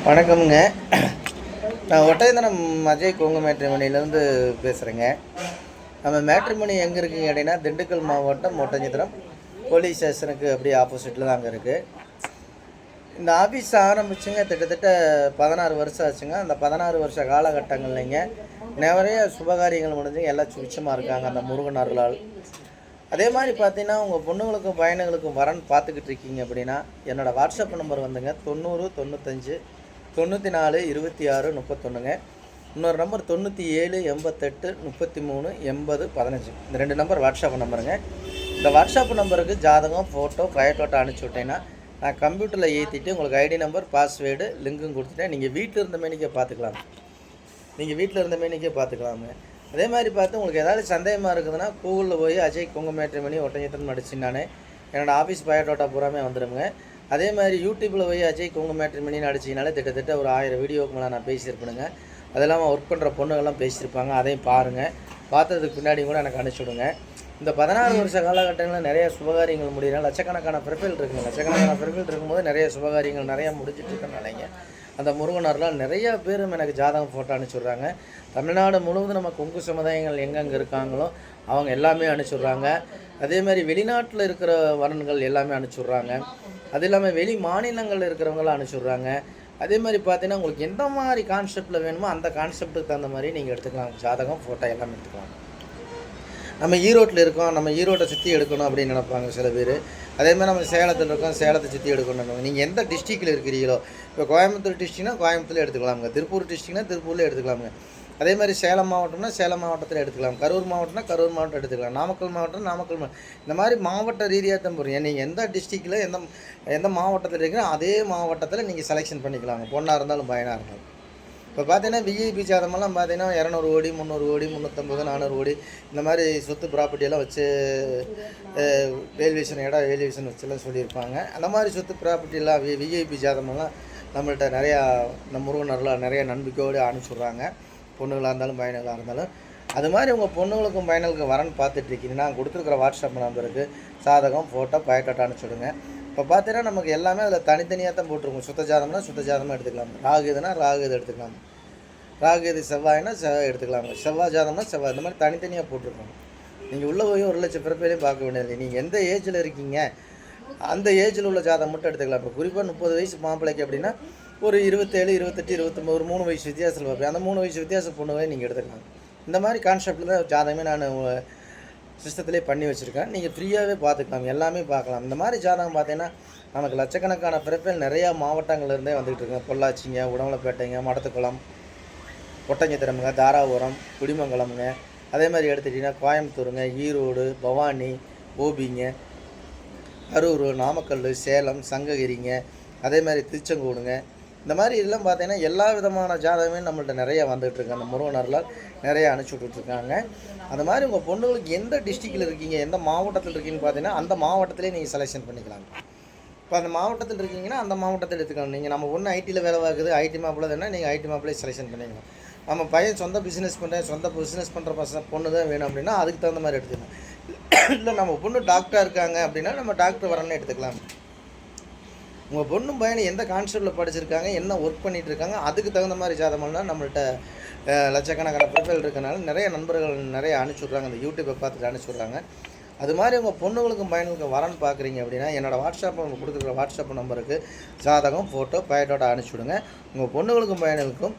வணக்கம்ங்க. நான் ஒட்டயந்தரம் அஜய் கொங்கு மேட்ரிமணிலேருந்து பேசுகிறேங்க. நம்ம மேட்ரிமணி எங்கே இருக்குங்க அப்படின்னா, திண்டுக்கல் மாவட்டம் ஒட்டஞ்சத்திரம் போலீஸ் ஸ்டேஷனுக்கு அப்படியே ஆப்போசிட்டில் தான் அங்கே இருக்குது. இந்த ஆஃபீஸ் ஆரம்பிச்சுங்க கிட்டத்தட்ட 16 வருஷம் ஆச்சுங்க. அந்த 16 வருஷ காலகட்டங்கள்லைங்க நிறைய சுபகாரியங்கள் முடிஞ்சுங்க. எல்லாம் சுபிச்சமாக இருக்காங்க அந்த முருகன் அருளால். அதே மாதிரி பார்த்தீங்கன்னா, உங்கள் பொண்ணுங்களுக்கும் பையனுங்களுக்கும் வரன் பார்த்துக்கிட்டு இருக்கீங்க அப்படின்னா, என்னோடய வாட்ஸ்அப் நம்பர் வந்துங்க 90 95 94 26 31ங்க. இன்னொரு நம்பர் 97 88 33 80 15. இந்த 2 நம்பர் வாட்ஸ்அப் நம்பருங்க. இந்த வாட்ஸ்அப் நம்பருக்கு ஜாதகம், ஃபோட்டோ, பயோடேட்டா அனுப்பிச்சி விட்டேன்னா நான் கம்ப்யூட்டரில் ஏற்றிட்டு உங்களுக்கு ஐடி நம்பர், பாஸ்வேர்டு, லிங்க்கும் கொடுத்துட்டேன். நீங்கள் வீட்டில் இருந்த மேனிக்கே பார்த்துக்கலாம். அதே மாதிரி பார்த்து உங்களுக்கு ஏதாவது சந்தேகமாக இருக்குதுன்னா கூகுளில் போய் அஜய் கொங்கு மேட்ரிமணி ஒட்டஞ்சத்திரம் அடிச்சுனானே என்னோடய ஆஃபீஸ் பயோடேட்டா பூராமே வந்துடுங்க. அதே மாதிரி யூடியூப்பில் போய் அஜய் கொங்கு மேட்ரிமணின்னு அடிச்சிங்கனாலே கிட்டத்தட்ட ஒரு 1000 வீடியோக்கு மேலே நான் பேசியிருப்பேனுங்க. அது இல்லாமல் ஒர்க் பண்ணுற பொண்ணுங்கள்லாம் பேசியிருப்பாங்க. அதையும் பாருங்கள். பார்த்ததுக்கு பின்னாடி கூட எனக்கு அனுப்பிச்சுடுங்க. இந்த 16 வருஷ காலகட்டங்களில் நிறைய சுபகாரியங்கள் முடியல. லட்சக்கணக்கான ப்ரொஃபைல் இருக்கும்போது நிறைய சுபகாரியங்கள் நிறையா முடிஞ்சிட்ருக்கனாலைங்க அந்த முருகனர்லாம் நிறையா பேரும் எனக்கு ஜாதகம் ஃபோட்டோ அனுப்பிச்சுட்றாங்க. தமிழ்நாடு முழுவதும் நம்ம கொங்கு சமுதாயங்கள் எங்கெங்கே இருக்காங்களோ அவங்க எல்லாமே அனுப்பிச்சுட்றாங்க. அதே மாதிரி வெளிநாட்டில் இருக்கிற வரன்கள் எல்லாமே அனுப்பிச்சுட்றாங்க. அது இல்லாமல் வெளி மாநிலங்களில் இருக்கிறவங்களாம் அனுப்பிச்சுட்றாங்க. அதே மாதிரி பார்த்தீங்கன்னா, உங்களுக்கு எந்த மாதிரி கான்செப்டில் வேணுமோ அந்த கான்செப்ட்டுக்கு தகுந்த மாதிரி நீங்கள் எடுத்துக்கலாம். ஜாதகம் ஃபோட்டோ எல்லாமே எடுத்துக்கலாம். நம்ம ஈரோட்டில் இருக்கோம், நம்ம ஈரோட்டை சுற்றி எடுக்கணும் அப்படின்னு நினைப்பாங்க சில பேர். அதேமாதிரி நம்ம சேலத்தில் இருக்கோம், சேலத்தை சுற்றி எடுக்கணும். நீங்கள் எந்த டிஸ்ட்ரிக்டில் இருக்கிறீங்களோ, இப்போ கோயம்புத்தூர் டிஸ்ட்ரிக்னா கோயம்புத்தூரில் எடுத்துக்கலாமுங்க, திருப்பூர் டிஸ்ட்ரிக்னா திருப்பூரில் எடுத்துக்கலாமுங்க. அதே மாதிரி சேலம் மாவட்டம்னா சேலம் மாவட்டத்தில் எடுத்துக்கலாம், கரூர் மாவட்டம்னா கரூர் மாவட்டம் எடுத்துக்கலாம், நாமக்கல் மாவட்டம் நாமக்கல் இந்த மாதிரி மாவட்ட ரீதியாக தான் போகிறீங்க. நீங்கள் எந்த டிஸ்ட்ரிக்டில் எந்த மாவட்டத்தில் இருக்கிறீங்களோ அதே மாவட்டத்தில் நீங்கள் செலெக்ஷன் பண்ணிக்கலாங்க, பொண்ணாக இருந்தாலும் பையனாக இருந்தாலும். இப்போ பார்த்தீங்கன்னா விஐபி ஜாதமெல்லாம் பார்த்தீங்கன்னா 200 கோடி 300 கோடி 350 400 கோடி இந்த மாதிரி சொத்து ப்ராப்பர்ட்டியெல்லாம் வச்சு வேல்யூவேஷன் வச்சுலாம் சொல்லியிருப்பாங்க. அந்த மாதிரி சொத்து ப்ராப்பர்ட்டியெல்லாம் விஐபி ஜாதமெல்லாம் நம்மள்கிட்ட நிறையா இந்த முருகனர்லாம் நிறைய நம்பிக்கையோடு அனுப்பிச்சுட்றாங்க, பொண்ணுகளாக இருந்தாலும் பையனுகளாக இருந்தாலும். அது மாதிரி உங்கள் பொண்ணுங்களுக்கும் பையனுக்கும் வரன்னு பார்த்துட்ருக்கீங்கன்னா கொடுத்துருக்குற வாட்ஸ்அப் நம்பருக்கு ஜாதகம், ஃபோட்டோ, பயோடேட்டா அனுப்பிச்சுடுங்க. இப்போ பார்த்தீங்கன்னா நமக்கு எல்லாமே அதில் தனித்தனியாக தான் போட்டிருக்கோம். சுத்த ஜாதகமாக எடுத்துக்கலாம், ராகு எதுனா ராகு இது எடுத்துக்கலாம், ராகு எது செவ்வாய்னா செவ்வாய் எடுத்துக்கலாங்க, செவ்வாய் ஜாதகம்னா செவ்வாய், இந்த மாதிரி தனித்தனியாக போட்டிருக்கோம். நீங்கள் உள்ளே போய் 1 லட்சம் பிறப்பையிலையும் பார்க்க வேண்டியதில்லை. நீங்கள் எந்த ஏஜில் இருக்கீங்க அந்த ஏஜில் உள்ள ஜாதகம் மட்டும் எடுத்துக்கலாம். இப்போ குறிப்பாக 30 வயசு மாப்பிள்ளைக்கு அப்படின்னா ஒரு 27 28 29 ஒரு 3 வயசு வித்தியாசத்தில் பார்ப்பேன். அந்த 3 வயசு வித்தியாச பொண்ணுவே நீங்கள் எடுத்துக்கலாம். இந்த மாதிரி கான்செப்டில் தான் ஜாதகமே நான் சிஸ்டத்திலே பண்ணி வச்சுருக்கேன். நீங்கள் ஃப்ரீயாகவே பார்த்துக்கலாம், எல்லாமே பார்க்கலாம். இந்த மாதிரி ஜாதகம் பார்த்தீங்கன்னா நமக்கு லட்சக்கணக்கான பிறப்பில் நிறையா மாவட்டங்கள்லேருந்தே வந்துகிட்டு இருக்குங்க. பொள்ளாச்சிங்க, உடமலைப்பேட்டைங்க, மடத்துக்குளம், ஒட்டஞ்சத்திரமுங்க, தாராபுரம், குடிமங்கலமுங்க. அதே மாதிரி எடுத்துக்கிட்டிங்கன்னா கோயம்புத்தூருங்க, ஈரோடு, பவானி, ஓபிங்க, கரூர், நாமக்கல், சேலம், சங்ககிரிங்க, அதே மாதிரி திருச்செங்கோடுங்க. இந்த மாதிரி இதெல்லாம் பார்த்தீங்கன்னா எல்லா விதமான ஜாதகமே நம்மள்ட்ட நிறையா வந்துகிட்ருக்கு. அந்த முருகனர்லாம் நிறையா அனுப்பிச்சி விட்டுட்ருக்காங்க. அந்த மாதிரி உங்கள் பொண்ணுங்களுக்கு எந்த டிஸ்ட்ரிக்டில் இருக்கீங்க, எந்த மாவட்டத்தில் இருக்கீங்கன்னு பார்த்தீங்கன்னா அந்த மாவட்டத்திலே நீங்கள் செலெக்ஷன் பண்ணிக்கலாம். இப்போ அந்த மாவட்டத்தில் இருக்கீங்கன்னா அந்த மாவட்டத்தில் எடுத்துக்கலாம். நீங்கள் நம்ம ஒன்று ஐடியில் வேலை பார்க்குது, ஐடி மாப்பிள்ளை தானே, நீங்கள் ஐடி மாப்பிள்ளையே செலெக்ஷன் பண்ணிக்கலாம். நம்ம பையன் சொந்த பிஸ்னஸ் பண்ணுற பொண்ணு தான் வேணும் அப்படின்னா அதுக்கு தகுந்த மாதிரி எடுத்துக்கலாம். இல்லை நம்ம பொண்ணு டாக்டராக இருக்காங்க அப்படின்னா நம்ம டாக்டர் வரணும்னு எடுத்துக்கலாம். உங்கள் பொண்ணும் பையனும் எந்த கான்செப்டில் படிச்சிருக்காங்க, என்ன ஒர்க் பண்ணிகிட்டு இருக்காங்க, அதுக்கு தகுந்த மாதிரி ஜாதகம்லாம் நம்மள்கிட்ட லட்சக்கணக்கான ப்ரொஃபைல் இருக்கனால நிறைய நண்பர்கள் நிறைய அனுப்பிச்சுட்றாங்க, அந்த யூடியூப்பை பார்த்துட்டு அனுப்பிச்சுட்றாங்க. அது மாதிரி உங்கள் பொண்ணுங்களுக்கும் பையனுக்கும் வரன்னு பார்க்குறீங்க அப்படின்னா என்னோடய வாட்ஸ்அப் உங்களுக்கு கொடுத்துருக்குற வாட்ஸ்அப் நம்பருக்கு ஜாதகம், ஃபோட்டோ, பயோடேட்டா அனுப்பிச்சுடுங்க. உங்கள் பொண்ணுங்களுக்கும் பையனுக்கும்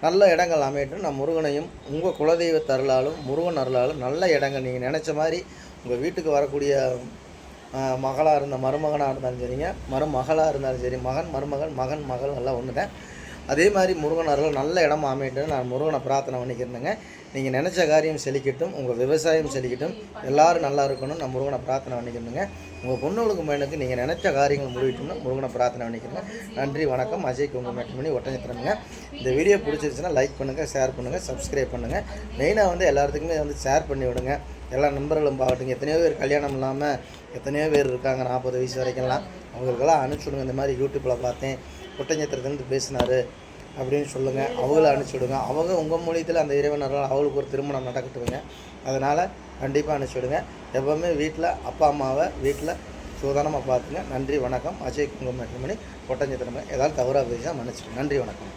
நல்ல இடங்கள் அமையட்டும். நான் முருகனையும் உங்கள் குலதெய்வ தருளாலும் முருகன் அருளாலும் நல்ல இடங்கள் நீங்கள் நினச்ச மாதிரி உங்கள் வீட்டுக்கு வரக்கூடிய மகளாக இருந்தால் மருமகனாக இருந்தாலும் சரிங்க, மருமகளாக இருந்தாலும் சரி, மகன் மருமகன் மகன் மகள் எல்லாம் ஒன்று தான். அதே மாதிரி முருகன் அருள் நல்ல இடமா அமையட்டும் நான் முருகனை பிரார்த்தனை பண்ணிக்கிறேங்க. நீங்கள் நினச்ச காரியம் செழிக்கட்டும், உங்கள் விவசாயம் செழிக்கட்டும், எல்லோரும் நல்லா இருக்கணும் நான் முருகனை பிரார்த்தனை பண்ணிக்கிறேங்க. உங்கள் பொண்ணுகளுக்கு பையனுக்கு நீங்கள் நினச்ச காரியங்கள் முடிவிட்டோம்னா முருகனை பிரார்த்தனை பண்ணிக்கிறேங்க. நன்றி, வணக்கம். அஜய் கொங்கு மேட்ரிமணி ஒட்டஞ்சத்திரமுங்க. இந்த வீடியோ பிடிச்சிருச்சுன்னா லைக் பண்ணுங்கள், ஷேர் பண்ணுங்கள், சப்ஸ்கிரைப் பண்ணுங்கள். மெயினாக எல்லாத்துக்குமே ஷேர் பண்ணி விடுங்க. எல்லா நண்பர்களும் பார்க்கட்டுங்க. எத்தனையோ பேர் கல்யாணம் இல்லாமல் எத்தனையோ பேர் இருக்காங்க 40 வயசு வரைக்கும்லாம். அவங்களுக்கெல்லாம் அனுப்பிச்சுடுங்க. இந்த மாதிரி யூடியூப்பில் பார்த்தேன், ஒட்டஞ்சத்திரத்துலேருந்து பேசினார் அப்படின்னு சொல்லுங்கள். அவங்கள அனுப்பிச்சுடுங்க. அவங்க உங்கள் மூலியத்தில் அந்த இறைவனர்கள் அவங்களுக்கு ஒரு திருமணம் நடக்கட்டுங்க. அதனால் கண்டிப்பாக அனுப்பிச்சுடுங்க. எப்போவுமே வீட்டில் அப்பா அம்மாவை வீட்டில் சூதானமாக பார்த்துங்க. நன்றி வணக்கம். அஜய் குங்கும மேட்ரிமோனி ஒட்டஞ்சத்திரமே. ஏதாவது தவறாக பேசினா மன்னிச்சிட்டு. நன்றி வணக்கம்.